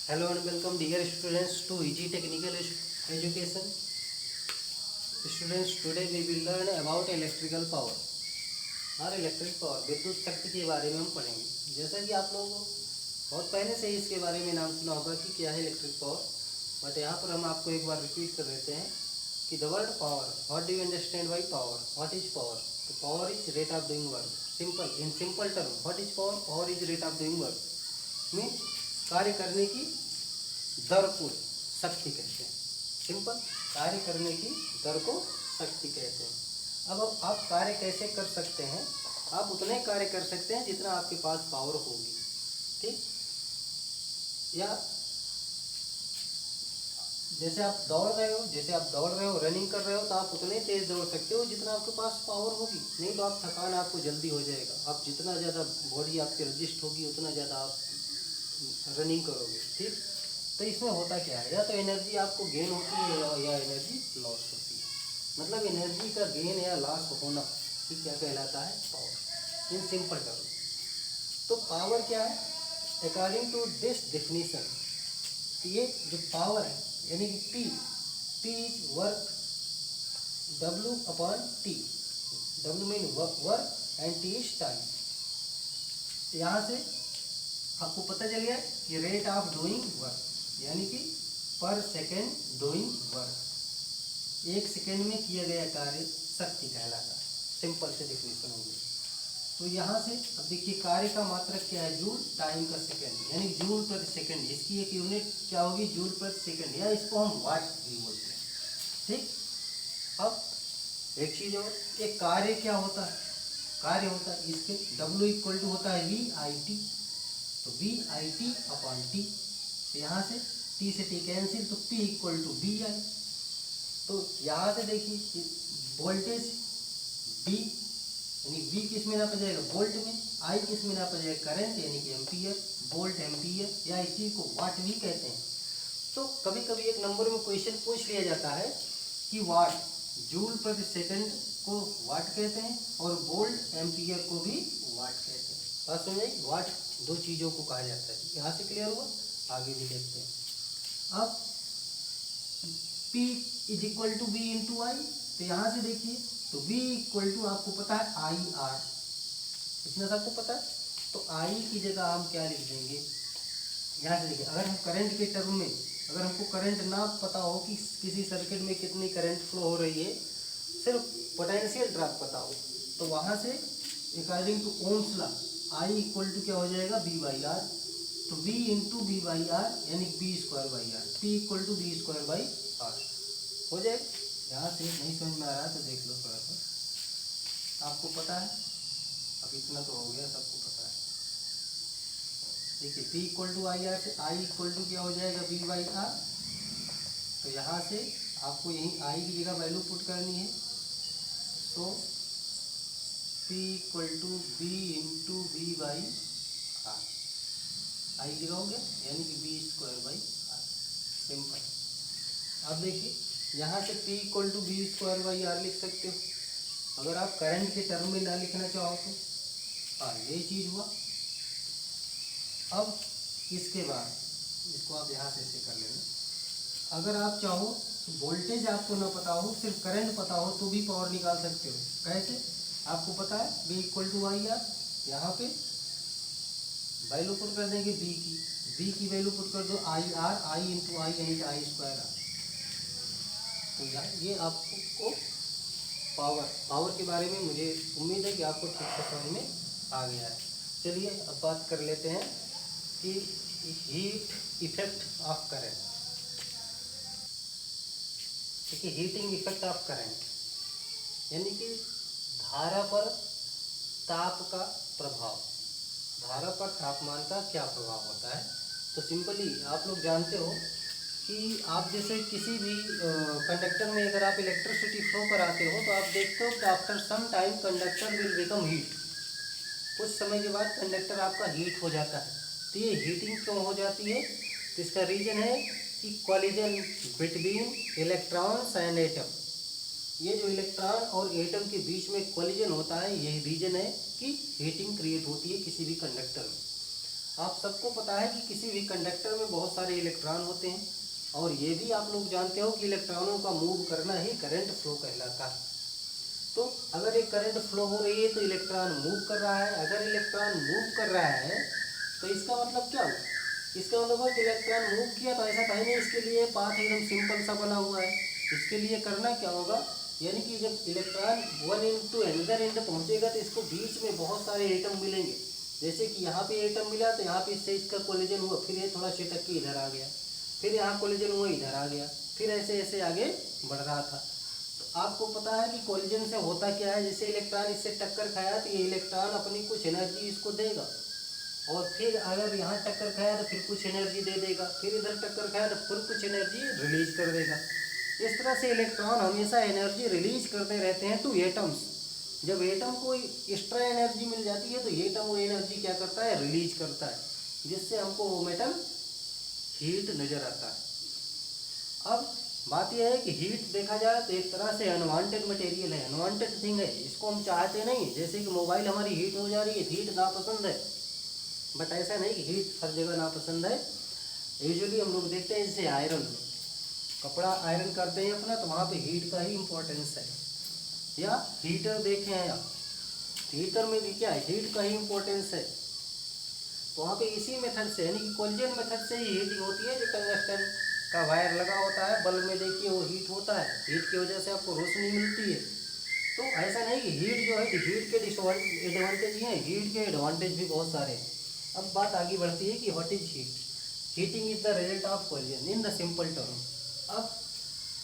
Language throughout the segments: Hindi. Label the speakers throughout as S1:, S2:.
S1: Hello and welcome dear students to Easy Technical Education. Students, today we will learn about electrical power और इलेक्ट्रिक पावर विद्युत शक्ति के बारे में हम पढ़ेंगे। जैसा कि आप लोगों को बहुत पहले से ही इसके बारे में नाम सुना होगा कि क्या है इलेक्ट्रिक पावर, बट यहाँ पर हम आपको एक बार रिपीट कर देते हैं कि the word power, what do you understand by power, what is power? तो power is rate of doing work. Simple in simple term what is power? Power is rate of doing work, mean कार्य करने की दर को शक्ति कहते हैं। सिंपल, कार्य करने की दर को शक्ति कहते हैं। अब आप कार्य कैसे कर सकते हैं? आप उतने कार्य कर सकते हैं जितना आपके पास पावर होगी, ठीक? या जैसे आप दौड़ रहे हो, रनिंग कर रहे हो, तो आप उतने तेज दौड़ सकते हो जितना आपके पास पावर होगी। नहीं तो आप थकान आपको जल्दी हो जाएगा। आप जितना ज़्यादा बॉडी आपकी रजिस्ट होगी उतना ज़्यादा आप रनिंग करोगे, ठीक? तो इसमें होता क्या है, या तो एनर्जी आपको गेन होती है या एनर्जी लॉस होती है। मतलब एनर्जी का गेन या लॉस होना ये क्या कहलाता है? पावर, इन सिंपल टर्म। तो पावर क्या है? अकॉर्डिंग टू दिस डेफिनेशन, ये जो पावर है यानी कि P is work, W upon T। W mean work and T is time. यहाँ से आपको पता चल गया कि रेट ऑफ डूइंग वर्क यानी कि पर सेकेंड डूइंग वर्क, एक सेकेंड में किया गया कार्य शक्ति कहलाता है। सिंपल से डेफिनेशन हो गई। तो यहाँ से अब देखिए कार्य का मात्रक क्या है? जूल, टाइम का सेकेंड यानी जूल प्रति सेकेंड। इसकी एक यूनिट क्या होगी? जूल प्रति सेकेंड, या इसको हम वाट भी बोलते हैं, ठीक? अब एक चीज और, एक कार्य क्या होता है? कार्य होता है इसके W इक्वल टू होता है VIT। तो VIT अपॉन T, यहाँ से T से T कैंसिल, तो P इक्वल टू BI। तो यहाँ से देखिए वोल्टेज V यानी V किस में नापा जाएगा? वोल्ट में। I किस में नापा जाएगा? करंट यानी कि एम्पियर, वोल्ट एम्पियर, या इसी को वाट भी कहते हैं। तो कभी कभी एक नंबर में क्वेश्चन पूछ लिया जाता है कि वाट, जूल प्रति सेकंड को वाट कहते हैं और वोल्ट एम्पियर को भी वाट कहते हैं। बात समझाई? वाट दो चीज़ों को कहा जाता है। यहाँ से क्लियर हुआ? आगे भी देखते हैं। अब P is equal to V into I. तो यहाँ से देखिए, तो V इक्वल टू आपको पता है IR, इतना सबको पता है। तो I की जगह हम क्या लिख देंगे? यहाँ से देखिए, अगर हम करंट के टर्म में, अगर हमको करंट ना पता हो कि किसी सर्किट में कितनी करंट फ्लो हो रही है, सिर्फ पोटेंशियल ड्रॉप पता हो, तो वहाँ से according to Ohm's law I equal to क्या हो जाएगा? V by R. तो V into V by R यानी B square by R, P equal to B square by R हो जाएगा। यहाँ से नहीं समझ में आ रहा है तो देख लो थोड़ा सा, आपको पता है। अब इतना तो हो गया, सबको पता है। देखिए P equal to I R से I इक्वल टू क्या हो जाएगा? B by R. तो यहाँ से आपको यहीं I की जगह वैल्यू पुट करनी है। तो P equal to B into V by R, I जगह हो गया यानी कि B square by R. Simple. अब देखिए यहाँ से P equal to B square by R लिख सकते हो, अगर आप करंट के टर्म में ना लिखना चाहो तो। हाँ, ये चीज़ हुआ। अब इसके बाद इसको आप यहाँ से ऐसे कर लेना। अगर आप चाहो तो वोल्टेज आपको ना पता हो, सिर्फ करंट पता हो, तो भी पावर निकाल सकते हो। कैसे? आपको पता है B equal to I R, यहाँ पे वैल्यू पुट कर देंगे B की वैल्यू पुट कर दो आई इंटू आई यानी कि आई स्क्वायर आर। तो ये आपको पावर के बारे में मुझे उम्मीद है कि आपको ठीक से समझ में आ गया है। चलिए अब बात कर लेते हैं कि हीट इफेक्ट ऑफ करंट। देखिए हीटिंग इफेक्ट ऑफ करंट यानी कि धारा पर ताप का प्रभाव, धारा पर तापमान का क्या प्रभाव होता है। तो सिंपली आप लोग जानते हो कि आप जैसे किसी भी कंडक्टर में अगर आप इलेक्ट्रिसिटी फ्लो कराते हो तो आप देखते हो कि after some time conductor will become heat. कुछ समय के बाद कंडक्टर आपका हीट हो जाता है। तो ये हीटिंग क्यों हो जाती है? तो इसका रीजन है कि collision between electrons and atom. ये जो इलेक्ट्रॉन और एटम के बीच में कॉलिजन होता है, यही रीजन है कि हीटिंग क्रिएट होती है किसी भी कंडक्टर में। आप सबको पता है कि किसी भी कंडक्टर में बहुत सारे इलेक्ट्रॉन होते हैं, और ये भी आप लोग जानते हो कि इलेक्ट्रॉनों का मूव करना ही करंट फ्लो कहलाता है। तो अगर एक करंट फ्लो हो रही है तो इलेक्ट्रॉन मूव कर रहा है। अगर इलेक्ट्रॉन मूव कर रहा है तो इसका मतलब क्या हुआ? इसका मतलब है कि इलेक्ट्रॉन मूव किया तो ऐसा कहीं नहीं, इसके लिए पाथ एकदम सिंपल सा बना हुआ है। इसके लिए करना क्या होगा, यानी कि जब electron one end to another end पहुंचेगा तो इसको बीच में बहुत सारे एटम मिलेंगे। जैसे कि यहाँ पे एटम मिला तो यहाँ पे इससे इसका कोलिजन हुआ, फिर ये थोड़ा छिटक के इधर आ गया, फिर यहाँ कोलिजन हुआ, इधर आ गया, फिर ऐसे ऐसे आगे बढ़ रहा था। तो आपको पता है कि कोलिजन से होता क्या है, जैसे इलेक्ट्रॉन इससे टक्कर खाया तो ये इलेक्ट्रॉन अपनी कुछ एनर्जी इसको देगा, और फिर अगर यहाँ टक्कर खाया तो फिर कुछ एनर्जी दे देगा, फिर इधर टक्कर खाया तो फिर कुछ एनर्जी रिलीज कर देगा। इस तरह से इलेक्ट्रॉन हमेशा एनर्जी रिलीज करते रहते हैं टू एटम्स। जब एटम को एक्स्ट्रा एनर्जी मिल जाती है तो एटम वो एनर्जी क्या करता है, रिलीज करता है, जिससे हमको वो मेटल हीट नजर आता है। अब बात यह है कि हीट देखा जाए तो एक तरह से अनवांटेड मटेरियल है, अनवांटेड थिंग है, इसको हम चाहते नहीं। जैसे कि मोबाइल हमारी हीट हो जा रही है, हीट नापसंद है, बट ऐसा नहीं कि हीट हर जगह नापसंद है। यूजुअली हम लोग देखते हैं जैसे आयरन में कपड़ा आयरन करते हैं अपना, तो वहाँ पे हीट का ही इम्पोर्टेंस है। या हीटर देखे हैं आप, हीटर में भी क्या है, हीट का ही इम्पोर्टेंस है। तो वहाँ पे इसी मेथड से यानी कि कोलिजन मेथड से ही हीटिंग होती है। जो टंगस्टन का वायर लगा होता है बल्ब में, देखिए वो हीट होता है, हीट की वजह से आपको रोशनी मिलती है। तो ऐसा नहीं कि हीट जो है, हीट के डिसएडवांटेज ही हैं, हीट के एडवांटेज भी बहुत सारे हैं। अब बात आगे बढ़ती है कि what is heat. Heating is the result of collision in the simple term. अब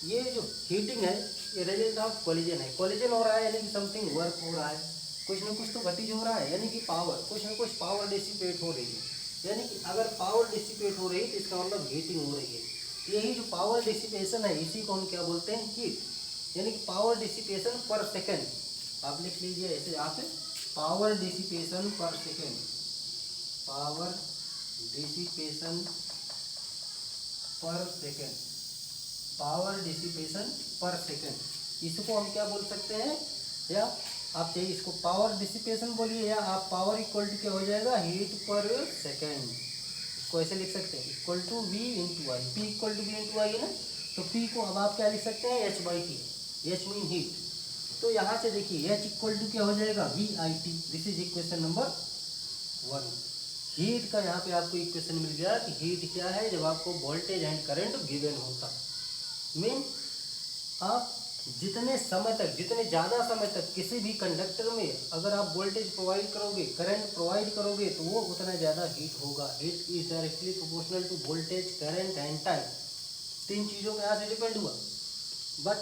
S1: ये जो हीटिंग है ये रिजल्ट ऑफ कोलिजन है। कोलिजन हो रहा है यानी कि समथिंग वर्क हो रहा है, कुछ ना कुछ तो गतिज हो रहा है, यानी कि पावर, कुछ ना कुछ पावर डिसिपेट हो रही है। यानी कि अगर पावर डिसिपेट हो रही है तो इसका मतलब हीटिंग हो रही है। यही जो पावर डिसिपेशन है इसी को हम क्या बोलते हैं, हीट। यानी कि पावर डिसिपेशन पर सेकेंड, आप लिख लीजिए ऐसे आप, पावर डिसिपेशन पर सेकेंड, पावर डिसिपेशन पर सेकेंड, पावर डिसिपेशन पर सेकेंड, इसको हम क्या बोल सकते हैं, या आप चाहिए इसको पावर डिसिपेशन बोलिए, या आप पावर इक्वल टू क्या हो जाएगा, हीट पर सेकेंड। इसको ऐसे लिख सकते हैं equal to V into I, P equal to V into I है ना, तो पी को अब आप क्या लिख सकते हैं, H by T, H mean heat. तो यहाँ से देखिए एच इक्वल टू क्या हो जाएगा, V I T. This is equation number 1। Heat का यहाँ पे आपको इक्वेशन मिल गया कि हीट क्या है, जब आपको वोल्टेज एंड करंट गिवन होता। मीन आप जितने समय तक, जितने ज़्यादा समय तक किसी भी कंडक्टर में अगर आप वोल्टेज प्रोवाइड करोगे, करंट प्रोवाइड करोगे, तो वो उतना ज़्यादा हीट होगा। Heat is directly proportional to voltage, current and time. 3 चीज़ों पे यहाँ से डिपेंड हुआ। बट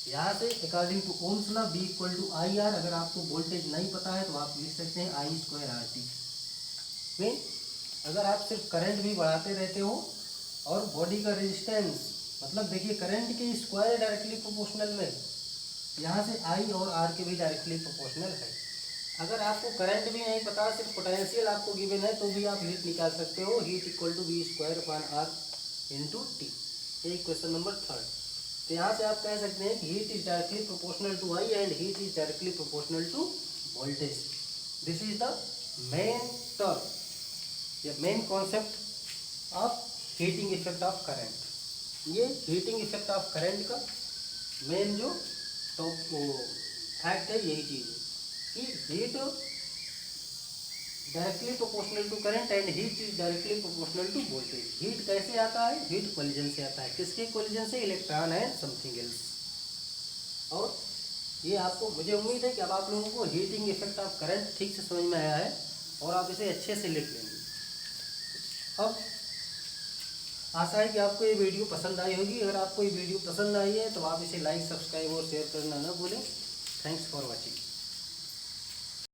S1: यहाँ से according to Ohm's law B equal to I R, अगर आपको वोल्टेज नहीं पता है तो आप लिख सकते हैं आई स्क्वायर आर टी। मीन अगर आप सिर्फ करंट भी बढ़ाते रहते हो और बॉडी का रेजिस्टेंस, मतलब देखिए करंट के स्क्वायर डायरेक्टली प्रोपोर्शनल में, यहाँ से आई और आर के भी डायरेक्टली प्रोपोर्शनल है। अगर आपको करंट भी नहीं पता, सिर्फ पोटेंशियल आपको गिवन है, तो भी आप हीट निकाल सकते हो, heat equal to V square upon R into T. ये क्वेश्चन नंबर 3। तो यहाँ से आप कह सकते हैं कि heat is directly proportional to I and heat is directly proportional to voltage. This is the main term, या main concept of heating effect of current. ये हीटिंग इफेक्ट ऑफ करंट का मेन जो टॉप फैक्ट है, यही चीज़ है कि heat directly proportional to current and heat is directly proportional to voltage. Heat कैसे आता है, हीट कोलिजन से आता है। किसके कोलिजन से, इलेक्ट्रॉन एंड समथिंग एल्स। और ये आपको, मुझे उम्मीद है कि अब आप लोगों को हीटिंग इफेक्ट ऑफ करंट ठीक से समझ में आया है और आप इसे अच्छे से लिख लेंगे। अब आशा है कि आपको ये वीडियो पसंद आई होगी। अगर आपको ये वीडियो पसंद आई है तो आप इसे लाइक, सब्सक्राइब और शेयर करना ना भूलें। Thanks for watching.